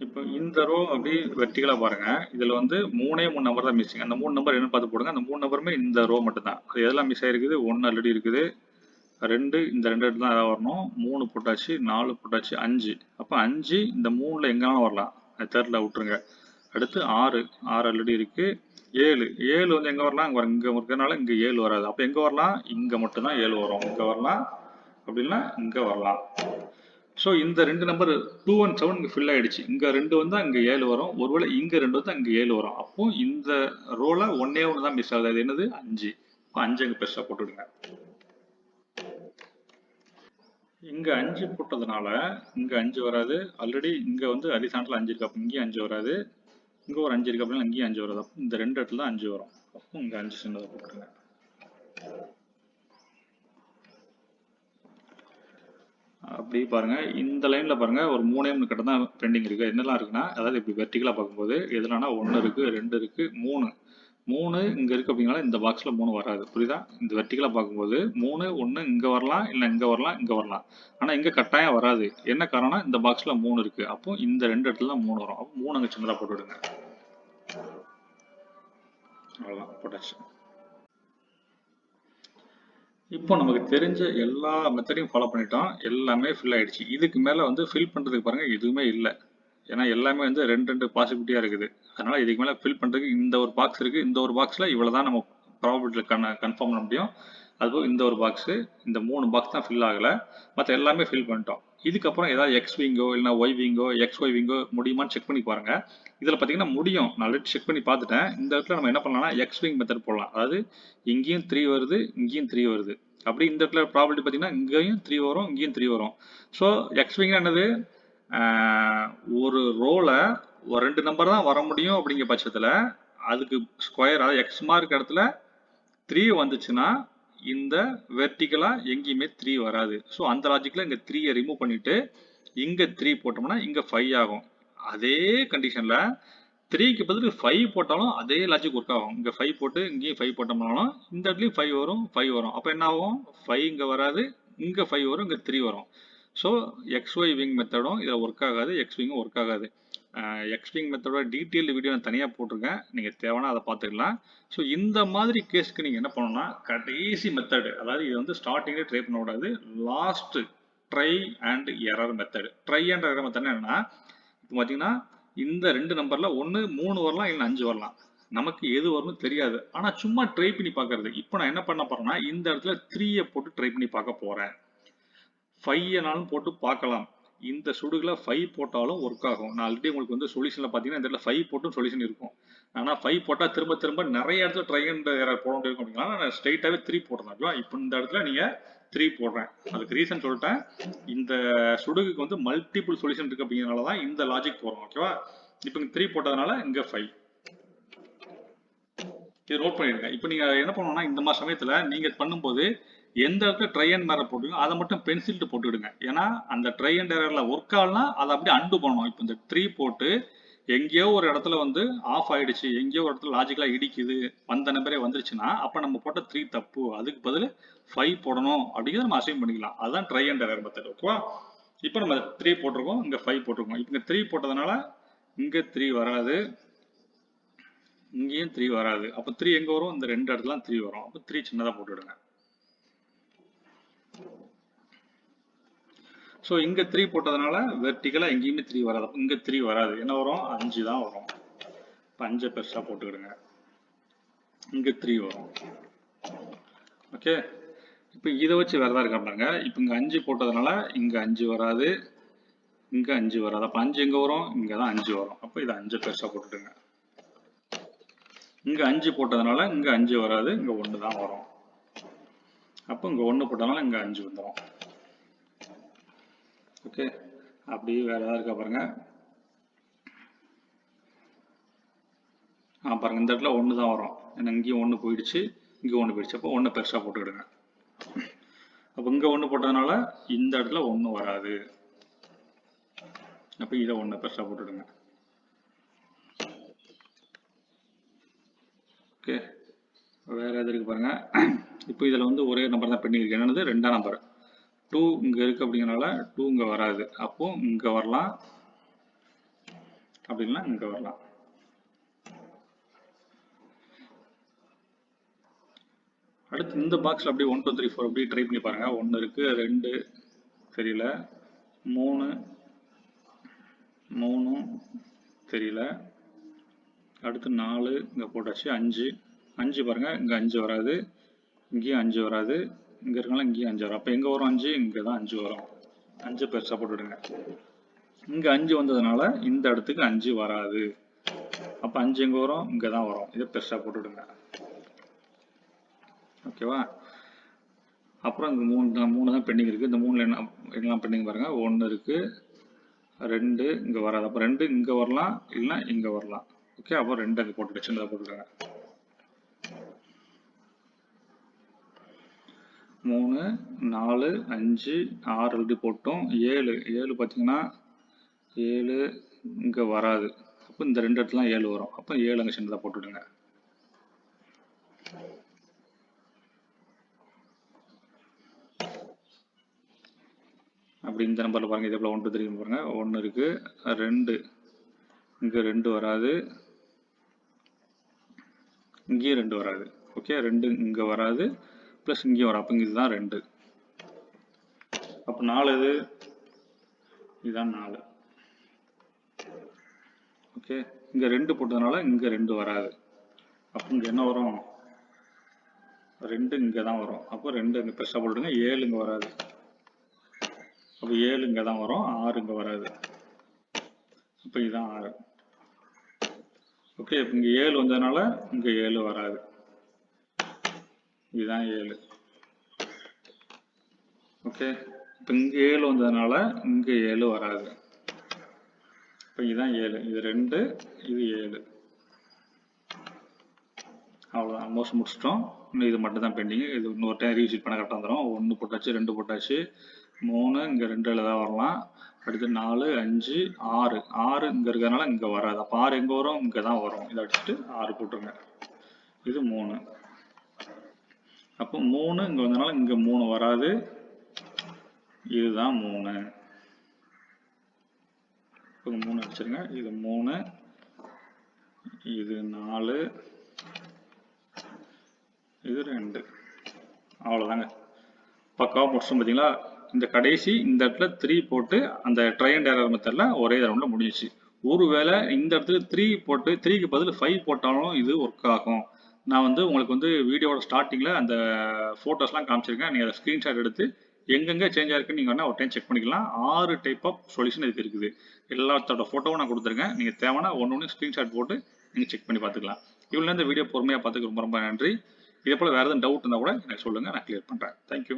இப்போ இந்த ரோ அப்படி வெர்டிகலா பாருங்க. இதுல வந்து 3 நம்பர் தான் மிஸ்ஸிங். அந்த 3 நம்பர் என்னன்னு பார்த்து போடுங்க. அந்த 3 நம்பருமே இந்த ரோ மட்டும் தான். அது எதெல்லாம் மிஸ் ஆயிருக்குது? 1 ஆல்ரெடி இருக்குது, 2 இந்த 2 இடத்துல தான் ஏதாவது வரணும், 3 போட்டாச்சு, 4 போட்டாச்சு, 5. அப்போ 5 இந்த 3ல எங்கேனாலும் வரலாம். தேர்ட்ல விட்டுருங்க. அடுத்து 6 ஆல்ரெடி இருக்கு, 7 வந்து எங்க வரலாம்? இங்க இருக்கிறதுனால இங்க 7 வராது. அப்போ எங்க வரலாம்? இங்க மட்டும் தான் 7 வரும். இங்க வரலாம், அப்படின்னா இங்க வரலாம். ஸோ இந்த 2 நம்பர் 2 and 7 இங்கே ஃபில் ஆயிடுச்சு. இங்கே 2 வந்தால் இங்கே 7 வரும். ஒருவேளை இங்கே 2 வந்தால் இங்கே 7 வரும். அப்போ இந்த ரோல 1 தான் மிஸ் ஆகுது. அது என்னது? 5. இப்போ 5 இங்கே பெருசாக போட்டுவிடுங்க. இங்கே 5 போட்டதுனால இங்கே 5 வராது. ஆல்ரெடி இங்கே வந்து ஹரிசாண்டல் 5 இருக்கு. அப்போ இங்கேயும் 5 வராது. இங்கே ஒரு 5 இருக்கு அப்படின்னா இங்கேயும் 5 வராது. அப்போ இந்த 2 இடத்துல தான் 5 வரும். அப்போ இங்கே 5 சின்னதாக போட்டுருங்க. அப்படி பாருங்க. இந்த லைன்ல பாருங்க, ஒரு 3 கிட்ட தான் பெண்டிங் இருக்கு. என்னெல்லாம் இருக்குன்னா, அதாவது இப்படி வெர்டிகலா பார்க்கும்போது எதுலனா 1 இருக்கு, 2 இருக்கு, 3 இங்க இருக்கு. அப்படிங்கனால இந்த பாக்ஸ்ல 3 வராது. புரியுதா? இந்த வெர்டிகலா பார்க்கும்போது 3 1 இங்க வரலாம், இல்ல இங்க வரலாம், இங்க வரலாம். ஆனா இங்க கட்டாயம் வராது. என்ன காரணம்? இந்த பாக்ஸ்ல 3 இருக்கு. அப்போ இந்த 2 இடத்துல தான் 3 வரும். அப்போ 3 அங்க சின்னதா போட்டு விடுங்க. அவ்வளவுதான், போட்டாச்சு. இப்போ நமக்கு தெரிஞ்ச எல்லா மெத்தடையும் ஃபாலோ பண்ணிட்டோம். எல்லாமே ஃபில் ஆயிடுச்சு. இதுக்கு மேலே வந்து ஃபில் பண்ணுறதுக்கு பாருங்கள் எதுவுமே இல்லை. ஏன்னா எல்லாமே வந்து 2 பாசிபிலிட்டியாக இருக்குது. அதனால் இதுக்கு மேலே ஃபில் பண்ணுறதுக்கு இந்த ஒரு பாக்ஸ் இருக்குது. இந்த ஒரு பாக்ஸில் இவ்வளோ தான் நம்ம ப்ராபபிலிட்டியில் கன்ஃபார்ம் பண்ண முடியும். அதுபோல் இந்த ஒரு பாக்ஸு, இந்த 3 பாக்ஸ் தான் ஃபில் ஆகலை. மற்ற எல்லாமே ஃபில் பண்ணிட்டோம். இதுக்கப்புறம் ஏதாவது எக்ஸ் விங்கோ இல்லைனா ஒய் விங்கோ எக்ஸ்ஒய் விங்கோ முடியுமான்னு செக் பண்ணி பாருங்கள். இதில் பார்த்தீங்கன்னா முடியும். நான் ஆல்ரெடி செக் பண்ணி பார்த்துட்டேன். இந்த இடத்துல நம்ம என்ன பண்ணலாம்னா எக்ஸ் விங் மெத்தட் போடலாம். அதாவது இங்கேயும் 3 வருது, இங்கேயும் 3 வருது. அப்படி இந்த இடத்துல ப்ராபபிலிட்டி பார்த்தீங்கன்னா இங்கேயும் 3 வரும், இங்கேயும் 3 வரும். ஸோ எக்ஸ் விங்னா என்னது? ஒரு ரோல ஒரு 2 நம்பர் தான் வர முடியும். அப்படிங்கிற பட்சத்தில் அதுக்கு ஸ்கொயர், அதாவது எக்ஸ் மார்க் இடத்துல 3 வந்துச்சுன்னா இந்த வெர்டிகலா எங்கேயுமே 3 வராது. ஸோ அந்த லாஜிக்ல இங்க 3 ரிமூவ் பண்ணிட்டு இங்க 3 போட்டோம்னா இங்க 5 ஆகும். அதே கண்டிஷன்ல 3க்கு பதில் 5 போட்டாலும் அதே லாஜிக் ஒர்க் ஆகும். இங்க 5 போட்டு இங்கேயும் 5 போட்டோம்னாலும் இந்த இடத்துலயும் 5 வரும், 5 வரும். அப்போ என்ன ஆகும்? 5 இங்க வராது, இங்க 5 வரும், இங்க 3 வரும். ஸோ எக்ஸ்ஒய் விங் மெத்தடும் இதில் ஒர்க் ஆகாது, எக்ஸ் விங்கும் ஒர்க் ஆகாது. எக்ஸ் விங் மெத்தடோட டீட்டெயில் வீடியோ நான் தனியாக போட்டிருக்கேன். நீங்கள் தேவைன்னா அதை பார்த்துக்கலாம். ஸோ இந்த மாதிரி கேஸ்க்கு நீங்கள் என்ன பண்ணணும்னா கடைசி மெத்தடு, அதாவது இது வந்து ஸ்டார்டிங்லேயே ட்ரை பண்ணக்கூடாது, last try and error method. Try and error method என்னன்னா, இப்போ பார்த்தீங்கன்னா இந்த 2 நம்பர்ல 1 3 வரலாம், இல்லை 5 வரலாம். நமக்கு எது வரும்னு தெரியாது. ஆனால் சும்மா ட்ரை பண்ணி பார்க்கறது. இப்போ நான் என்ன பண்ண போறேன்னா இந்த இடத்துல 3 போட்டு ட்ரை பண்ணி பார்க்க போறேன். 5 போட்டு பார்க்கலாம். இந்த சுடுகளை 5 போட்டாலும் ஒர்க் ஆகும். நான் ஆல்ரெடி உங்களுக்கு வந்து சொல்யூஷனில் பார்த்தீங்கன்னா இந்த இடத்துல 5 போட்டும் சொல்யூஷன் இருக்கும். ஆனால் 5 போட்டால் திரும்ப திரும்ப நிறைய இடத்துல ட்ரை அண்ட் எரர் போட வேண்டியிருக்கும் அப்படின்னா நான் ஸ்ட்ரைட்டாகவே 3 போடுறேன். ஓகேவா? இப்போ இந்த இடத்துல நீங்கள் 3 போடுறேன். அதுக்கு ரீசன் சொல்லிட்டேன். இந்த சுடுகுக்கு வந்து மல்டிபிள் சொல்யூஷன் இருக்கு அப்படிங்கிறனால தான் இந்த லாஜிக் போடுறோம். ஓகேவா? இப்போ இங்கே 3 போட்டதுனால இங்கே 5. இது நோட் பண்ணிடுங்க. இப்போ நீங்க என்ன பண்ணணும்னா இந்த மாதிரி சமயத்துல நீங்க பண்ணும்போது எந்த இடத்துல ட்ரை அண்ட் எரர் போட்டுருக்கோ அதை மட்டும் பென்சில்ட்டு போட்டுவிடுங்க. ஏன்னா அந்த ட்ரை அண்ட் எரர்ல ஒர்க் ஆகலாம், அதை அப்படியே அண்டு பண்ணணும். இப்போ இந்த 3 போட்டு எங்கேயோ ஒரு இடத்துல வந்து ஆஃப் ஆயிடுச்சு, எங்கேயோ ஒரு இடத்துல லாஜிக்கலா இடிக்குது, வந்த நம்பரே வந்துருச்சுன்னா அப்ப நம்ம போட்ட 3 தப்பு, அதுக்கு பதில் 5 போடணும் அப்படிங்கிறத நம்ம அசைன் பண்ணிக்கலாம். அதுதான் ட்ரை அண்ட் எரர் மெத்தட். ஓகேவா? இப்போ நம்ம 3 போட்டிருக்கோம், இங்க 5 போட்டிருக்கோம். இப்போ இங்க 3 போட்டதுனால இங்க 3 வராது, இங்கேயும் 3 வராது. அப்போ 3 எங்க வரும்? இந்த ரெண்டு இடத்துல 3 வரும். அப்போ 3 சின்னதா போட்டுவிடுங்க. ஸோ இங்க 3 போட்டதுனால வெர்டிகலா எங்கேயுமே 3 வராது. அப்போ இங்க 3 வராது. என்ன வரும்? 5 தான் வரும். இப்போ 5 பெருசா போட்டுக்கிடுங்க. இங்க 3 வரும். ஓகே, இப்போ இதை வச்சு வேற ஏதாவது இருக்கா பாருங்க. இப்போ இங்க 5 போட்டதுனால இங்க 5 வராது, இங்க 5 வராது. அப்போ 5 எங்க வரும்? இங்க தான் 5 வரும். அப்போ இதை 5 பெருசா போட்டுடுங்க. இங்க 5 போட்டதுனால இங்க 5 வராது, இங்க 1 தான் வரும். அப்போ இங்க 1 போட்டதுனால இங்க 5 வந்துடும். ஓகே, அப்படி வேற ஏதாவது இருக்கா பாருங்க. பாருங்க இந்த இடத்துல 1 தான் வரும். ஏன்னா இங்கேயும் 1 போயிடுச்சு, இங்கே 1 போயிடுச்சு. அப்போ 1 பெருசா போட்டுக்கிடுங்க. அப்போ இங்க 1 போட்டதுனால இந்த இடத்துல 1 வராது. அப்போ இதை 1 பெருசா போட்டுடுங்க. ஓகே, வேற எது இருக்கு பாருங்க. இப்போ இதில் வந்து ஒரே நம்பர் தான் பெண்டிங் இருக்கு. என்னது? 2ஆம் நம்பர் 2 இங்க இருக்கு அப்படிங்கிறனால 2 இங்க வராது. அப்போ இங்க வரலாம், அப்படின்னா இங்க வரலாம். அடுத்து இந்த பாக்ஸ்ல அப்படியே 1 2 3 4 அப்படியே ட்ரை பண்ணி பாருங்க. 1 இருக்கு, 2 தெரியல, 3 தெரியல, அடுத்து 4 இங்க போட்டாச்சு, 5 பாருங்க, இங்க 5 வராது, இங்கேயும் 5 வராது, இங்க இருக்கனால இங்கேயும் 5 வரும். அப்ப எங்க வரும் 5? இங்க தான் 5 வரும். 5 பெருசா போட்டுடுங்க. இங்க 5 வந்ததுனால இந்த இடத்துக்கு 5 வராது. அப்ப 5 எங்க வரும்? இங்க தான் வரும். இதை பெருசா போட்டுடுங்க. ஓகேவா? அப்புறம் இங்க 3 தான் பெண்டிங் இருக்கு. இந்த 3ல என்னெல்லாம் பெண்டிங் பாருங்க. 1 இருக்கு, 2 இங்க வராது. அப்ப 2 இங்க வரலாம், இல்லைன்னா இங்க வரலாம். ஓகே, அப்போ 2 அங்க போட்டுட்டு சின்னதாக போட்டுருங்க. 3 4 5 6 ஆல்ரெடி போட்டோம். 7 பார்த்தீங்கன்னா 7 இங்க வராது. அப்போ இந்த 2 இடத்துல 7 வரும். அப்போ 7 அங்கே சின்னதாக போட்டுடுங்க. அப்படி இந்த நம்பரில் பாருங்க. இதே போல் 1 2 3 பாருங்க. 1 இருக்கு, 2 இங்கே 2 வராது, இங்கேயும் 2 வராது. ஓகே, 2 இங்கே வராது, ப்ளஸ் இங்கேயும் வரும். அப்போ இதுதான் 2. அப்போ 4 இது, இதுதான் 4. ஓகே, இங்கே 2 போட்டதுனால இங்கே 2 வராது. அப்போ இங்கே என்ன வரும்? 2 இங்கே தான் வரும். அப்போ 2 இங்கே பெருசாக போட்டுடுங்க. 7 இங்கே வராது. அப்போ 7 இங்கே தான் வரும், 6 இங்கே வராது. அப்போ இதுதான் 6. ஓகே, இப்போ இங்கே 7 வந்ததுனால இங்கே 7 வராது. இதுதான் 7. ஓகே, இப்போ இங்கே 7 வந்ததுனால இங்கே 7 வராது. இப்போ இதுதான் 7. இது 2, இது 7. அவ்வளோதான், ஆல்மோஸ்ட் முடிச்சிட்டோம். இன்னும் இது மட்டும் தான் பெண்டிங். இது இன்னொரு டைம் ரீவிசிட் பண்ண கரெக்டாக வந்துடும். 1 போட்டாச்சு, 2 போட்டாச்சு, 3 இங்கே 2ல் தான் வரலாம். அடுத்து 4 5 6 இங்கே இருக்கிறதுனால இங்கே வராது. அப்போ 6 எங்கே வரும்? இங்கே தான் வரும். இதை அடிச்சுட்டு 6 போட்டுருங்க. இது 3. அப்போ 3 இங்கே வந்ததுனால இங்கே 3 வராது. இதுதான் 3. இப்போ 3 அடிச்சிருங்க. இது 3, இது 4, இது 2. அவ்வளோதாங்க, பக்காவாக முடிச்சோம். பார்த்தீங்களா? இந்த கடைசி இந்த இடத்துல 3 போட்டு அந்த ட்ரை அண்ட் எரர் மெத்தடில் ஒரே ரவுண்டில் முடிஞ்சிச்சு. ஒருவேளை இந்த இடத்துல 3 போட்டு 3க்கு பதில் 5 போட்டாலும் இது ஒர்க் ஆகும். நான் வந்து உங்களுக்கு வந்து வீடியோட ஸ்டார்டிங்கில் அந்த ஃபோட்டோஸ்லாம் காமிச்சிருக்கேன். நீங்கள் அதை ஸ்க்ரீன்ஷாட் எடுத்து எங்கெங்க சேஞ்ச் ஆயிருக்குன்னு நீங்கள் வேணால் ஒரு டைம் செக் பண்ணிக்கலாம். 6 டைப் ஆஃப் சொல்யூஷன் இதுக்கு இருக்குது. எல்லாத்தோட ஃபோட்டோவும் நான் கொடுத்துருக்கேன். நீங்கள் தேவைன்னா ஒன்று ஸ்க்ரீன்ஷாட் போட்டு நீங்கள் செக் பண்ணி பார்த்துக்கலாம். இவ்வளோ இந்த வீடியோ பொறுமையாக பார்த்துக்க ரொம்ப ரொம்ப நன்றி. இதே போல் வேறு எதுவும் டவுட் இருந்தால் கூட எனக்கு சொல்லுங்கள், நான் கிளியர் பண்ணுறேன். தேங்க்யூ.